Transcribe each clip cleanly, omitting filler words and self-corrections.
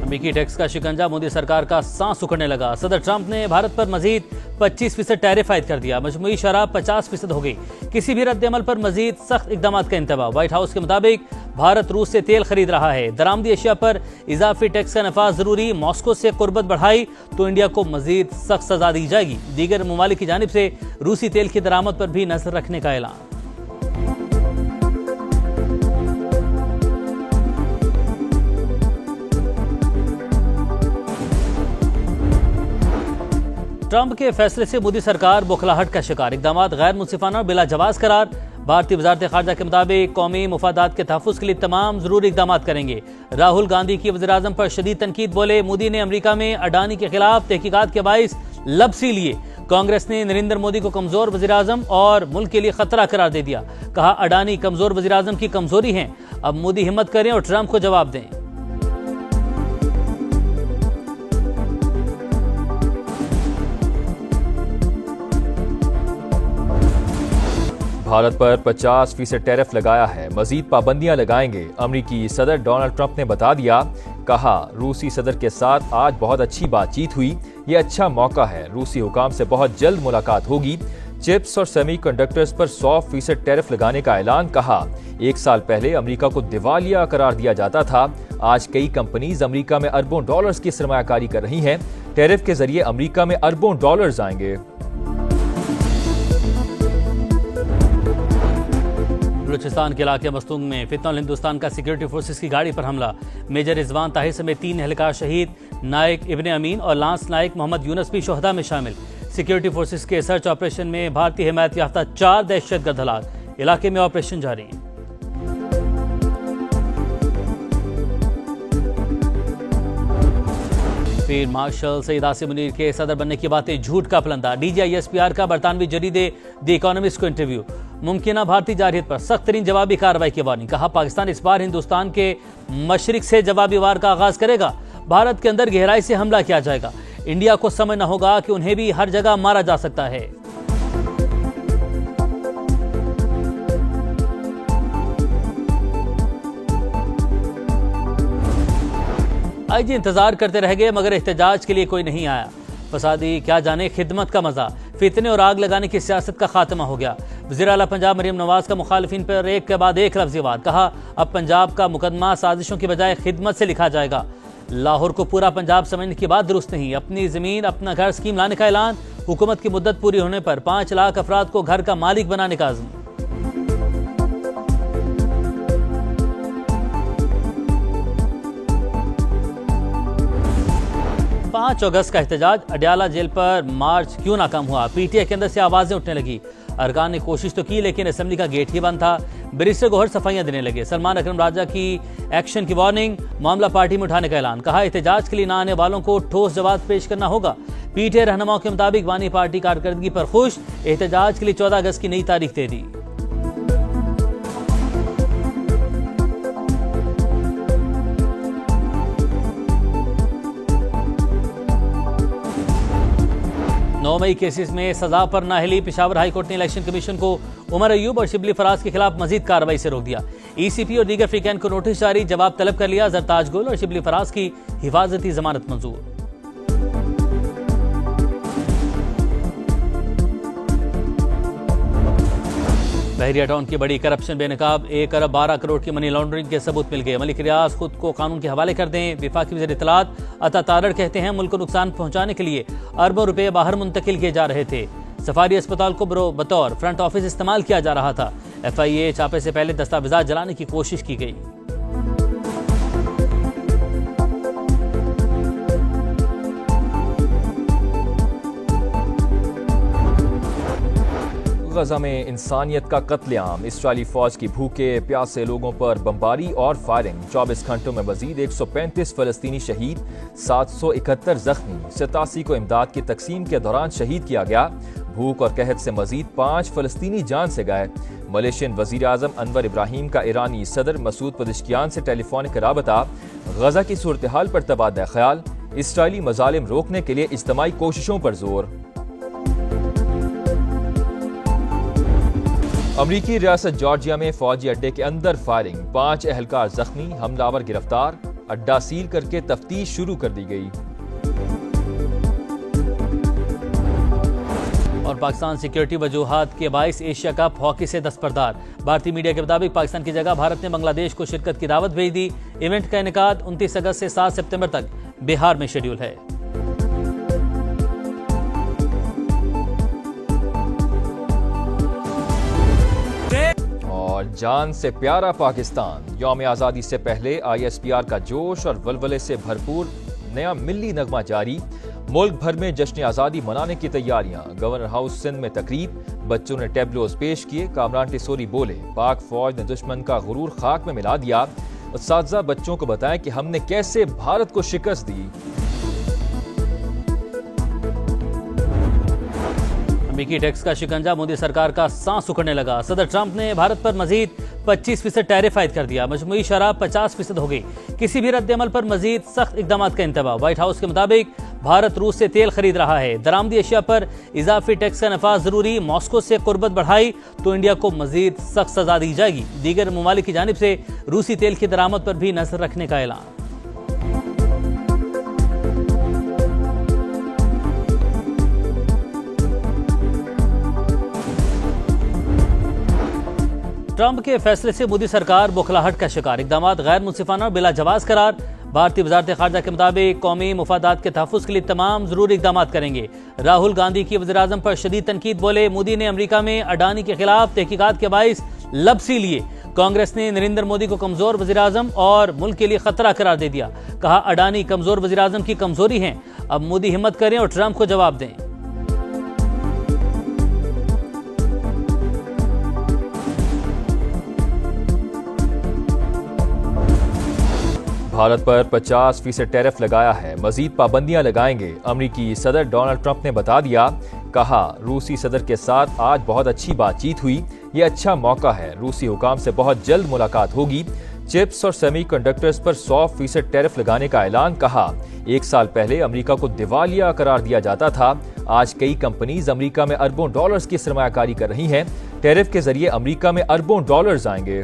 अमेरिकी टैक्स का शिकंजा मोदी सरकार का सांस उखड़ने लगा। सदर ट्रंप ने भारत पर मजीद 25% टैरिफ आयद कर दिया। मजमूई शराब 50% हो गई। किसी भी रद्द अमल पर मजीद सख्त इकदाम का इंतबाह। व्हाइट हाउस के मुताबिक भारत रूस से तेल खरीद रहा है। दरामदी अशिया पर इजाफी टैक्स का नफाज जरूरी। मॉस्को से कुर्बत बढ़ाई तो इंडिया को मजीद सख्त सजा दी जाएगी। दीगर ममालिक की जानिब से रूसी तेल की दरामद पर भी नजर रखने का ऐलान। ट्रंप के फैसले से मोदी सरकार बौखलाहट का शिकार। इकदाम गैर मुंसिफाना और बिला जवाज करार। भारतीय वजारत खारजा के मुताबिक कौमी मुफादात के तहफ़्फ़ुज़ के लिए तमाम जरूरी इकदाम करेंगे। राहुल गांधी की वज़ीर आज़म पर शदीद तनकीद। बोले मोदी ने अमरीका में अडानी के खिलाफ तहकीकात के बाइस लबसी लिए। कांग्रेस ने नरेंद्र मोदी को कमजोर वज़ीर आज़म और मुल्क के लिए खतरा करार दे दिया। कहा अडानी कमजोर वज़ीर आज़म की कमजोरी है। अब मोदी हिम्मत करें और ट्रंप को जवाब दें। भारत पर 50% टैरिफ लगाया है, मजीद पाबंदियां लगाएंगे। अमरीकी सदर डोनाल्ड ट्रंप ने बता दिया। कहा रूसी सदर के साथ आज बहुत अच्छी बातचीत हुई। ये अच्छा मौका है। रूसी हुकाम से बहुत जल्द मुलाकात होगी। चिप्स और सेमीकंडक्टर्स पर 100% टैरिफ लगाने का ऐलान। कहा 1 साल पहले अमेरिका को दिवालिया करार दिया जाता था। आज कई कंपनीज अमेरिका में अरबों डॉलर्स की सरमायाकारी कर रही हैं। टैरिफ के जरिए अमेरिका में अरबों डॉलर्स आएंगे। बलूचिस्तान के इलाके मस्तूंग में फितनल हिंदुस्तान का सिक्योरिटी फोर्सेस की गाड़ी पर हमला। मेजर रिजवान ताहिर समेत 3 एहलकार शहीद। नायक इब्ने अमीन और लांस नायक मोहम्मद यूनस भी शोहदा में शामिल। सिक्योरिटी फोर्सेस के सर्च ऑपरेशन में भारतीय हिमायत याफ्ता 4 दहशतगर्द हलाक। इलाके में ऑपरेशन जारी है। फील्ड मार्शल सईद आसिम मुनीर के सदर बनने की बातें झूठ का पलंदा। DGISPR का बरतानवी जरीदे द इकोनॉमिस्ट को इंटरव्यू। मुमकिन भारतीय जारहियत पर सख्त तरीन जवाबी कार्रवाई की वार्निंग। कहा पाकिस्तान इस बार हिंदुस्तान के मशरिक से जवाबी वार का आगाज करेगा। भारत के अंदर गहराई से हमला किया जाएगा। इंडिया को समझना होगा कि उन्हें भी हर जगह मारा जा सकता है। IG इंतजार करते रह गए मगर एहतजाज के लिए कोई नहीं आया। फसादी क्या जाने खिदमत का मजा। फितने और आग लगाने की सियासत का खात्मा हो गया। वज़ीर आला पंजाब मरियम नवाज का मुखालिफिन पर एक के बाद एक लफ्ज़ी वार। कहा अब पंजाब का मुकदमा साजिशों की बजाय खिदमत से लिखा जाएगा। लाहौर को पूरा पंजाब समझने की बात दुरुस्त नहीं। अपनी जमीन अपना घर स्कीम लाने का ऐलान। हुकूमत की मुद्दत पूरी होने पर 5 लाख अफराद को घर का मालिक बनाने का आज़म। 5 अगस्त का एहतजाज। अडयाला जेल पर मार्च क्यों नाकाम हुआ। PTI के अंदर से आवाजें उठने लगी। अरकान ने कोशिश तो की लेकिन असेंबली का गेट ही बंद था। बैरिस्टर गौहर सफाइयां देने लगे। सलमान अकरम राजा की एक्शन की वार्निंग। मामला पार्टी में उठाने का ऐलान। कहा एहतजाज के लिए न आने वालों को ठोस जवाब पेश करना होगा। PTI रहनुमाओं के मुताबिक वानी पार्टी कारकर्दगी पर खुश। एहतजाज के लिए 14 अगस्त की नई तारीख दे दी। नौ मई केसेस में सजा पर नाहिली। पेशावर हाई कोर्ट ने इलेक्शन कमीशन को उमर अयूब और शिबली फराज के खिलाफ मजीद कार्रवाई से रोक दिया। ECP और दीगर फ्रीकैन को नोटिस जारी। जवाब तलब कर लिया। जरताज गुल और शिबली फराज की हिफाजती जमानत मंजूर। बहरिया टाउन की बड़ी करप्शन बेनकाब। 1 अरब 12 करोड़ की मनी लॉन्ड्रिंग के सबूत मिल गए। मलिक रियाज खुद को कानून के हवाले कर दें। विफाकी वज़ीर इत्तलात अता तारड़ कहते हैं मुल्क को नुकसान पहुंचाने के लिए अरबों रुपए बाहर मुंतकिल किए जा रहे थे। सफारी अस्पताल को बतौर फ्रंट ऑफिस इस्तेमाल किया जा रहा था। FIA छापे से पहले दस्तावेजात जलाने की कोशिश की गई। गजा में इंसानियत का कत्लेआम। इसराइली फौज की भूखे प्यासे लोगों पर बमबारी और फायरिंग। 24 घंटों में मजीद 135 फलस्तीनी शहीद, 771 जख्मी। 87 को इमदाद की तकसीम के दौरान शहीद किया गया। भूख और कहत से मजीद 5 फलस्तीनी जान से गए। मलेशियन वजीर आजम अनवर इब्राहिम का ईरानी सदर मसूद पदिश्कियान से टेलीफोनिक राबता। गजा की सूरत हाल पर तबादला ख्याल। इसराइली मजालिम रोकने के लिए इज्तमाई कोशिशों पर जोर। अमरीकी रियासत जॉर्जिया में फौजी अड्डे के अंदर फायरिंग। 5 एहलकार जख्मी, हमलावर गिरफ्तार। अड्डा सील करके तफ्तीश शुरू कर दी गई। और पाकिस्तान सिक्योरिटी वजूहात के बाइस एशिया कप हॉकी से दस्तबरदार। भारतीय मीडिया के मुताबिक पाकिस्तान की जगह भारत ने बांग्लादेश को शिरकत की दावत भेज दी। इवेंट का इनेकाद 29 अगस्त से 7 सितंबर तक बिहार में शेड्यूल है। और जान से प्यारा पाकिस्तान, यौम आज़ादी से पहले ISPR का जोश और वलवले से भरपूर नया मिल्ली नगमा जारी। मुल्क भर में जश्न आज़ादी मनाने की तैयारियां। गवर्नर हाउस सिंध में तकरीब, बच्चों ने टैबलोज पेश किए। कामरान टिसोरी बोले, पाक फौज ने दुश्मन का गुरूर खाक में मिला दिया। उस्ताज़ा बच्चों को बताएं कि हमने कैसे भारत को शिकस्त दी। अमेरिकी टैक्स का शिकंजा, मोदी सरकार का सांस उखड़ने लगा। सदर ट्रंप ने भारत पर मजीद 25% टैरिफ आयद कर दिया। मजमूई शराब 50% हो गई। किसी भी रद्द-ए-अमल पर मजीद सख्त इकदाम का इंतबाह। व्हाइट हाउस के मुताबिक भारत रूस से तेल खरीद रहा है। दरामदी अशिया पर इजाफी टैक्स का नफाज जरूरी। मॉस्को से कुर्बत बढ़ाई तो इंडिया को मजीद सख्त सजा दी जाएगी। दीगर ममालिक की जानिब से रूसी तेल की दरामद पर भी नजर रखने का ऐलान। ट्रंप के फैसले से मोदी सरकार बौखलाहट का शिकार। इकदाम गैर मुंसिफाना और बिला जवाज करार। भारतीय वजारत खारजा के मुताबिक कौमी मुफादात के तहफ़्फ़ुज़ के लिए तमाम जरूरी इकदाम करेंगे। राहुल गांधी की वज़ीर-ए-आज़म पर शदीद तनकीद। बोले, मोदी ने अमरीका में अडानी के खिलाफ तहकीकात के बाइस लबसी लिए। कांग्रेस ने नरेंद्र मोदी को कमजोर वज़ीर-ए-आज़म और मुल्क के लिए खतरा करार दे दिया। कहा, अडानी कमजोर वज़ीर-ए-आज़म की कमजोरी है। अब मोदी हिम्मत करें और ट्रंप को जवाब दें। भारत पर 50% टैरिफ लगाया है, मजीद पाबंदियां लगाएंगे। अमरीकी सदर डोनाल्ड ट्रंप ने बता दिया। कहा, रूसी सदर के साथ आज बहुत अच्छी बातचीत हुई। ये अच्छा मौका है। रूसी हुकाम से बहुत जल्द मुलाकात होगी। चिप्स और सेमीकंडक्टर्स पर 100% टैरिफ लगाने का ऐलान। कहा, 1 साल पहले अमेरिका को दिवालिया करार दिया जाता था। आज कई कंपनीज अमेरिका में अरबों डॉलर्स की सरमायाकारी कर रही हैं। टैरिफ के जरिए अमेरिका में अरबों डॉलर्स आएंगे।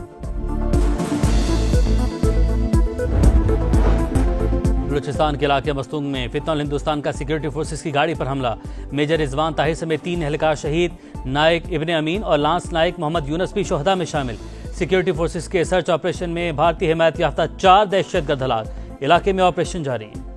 बलूचिस्तान के इलाके मस्तूंग में फितनल हिंदुस्तान का सिक्योरिटी फोर्सेस की गाड़ी पर हमला। मेजर रिजवान ताहिर समेत 3 एहलकार शहीद। नायक इब्ने अमीन और लांस नायक मोहम्मद यूनस भी शोहदा में शामिल। सिक्योरिटी फोर्सेस के सर्च ऑपरेशन में भारतीय हिमायत याफ्ता 4 दहशतगर्द हलाक। इलाके में ऑपरेशन जारी है।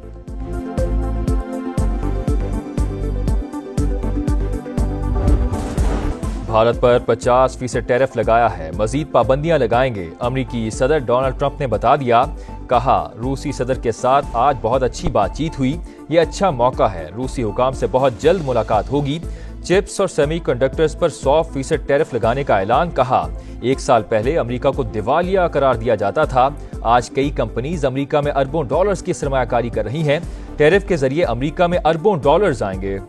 भारत पर 50% टैरिफ लगाया है, मजीद पाबंदियां लगाएंगे। अमरीकी सदर डोनाल्ड ट्रंप ने बता दिया। कहा, रूसी सदर के साथ आज बहुत अच्छी बातचीत हुई। ये अच्छा मौका है। रूसी हुकाम से बहुत जल्द मुलाकात होगी। चिप्स और सेमीकंडक्टर्स पर 100% टैरिफ लगाने का ऐलान। कहा, 1 साल पहले अमेरिका को दिवालिया करार दिया जाता था। आज कई कंपनीज अमेरिका में अरबों डॉलर्स की सरमायाकारी कर रही हैं। टैरिफ के जरिए अमेरिका में अरबों डॉलर्स आएंगे।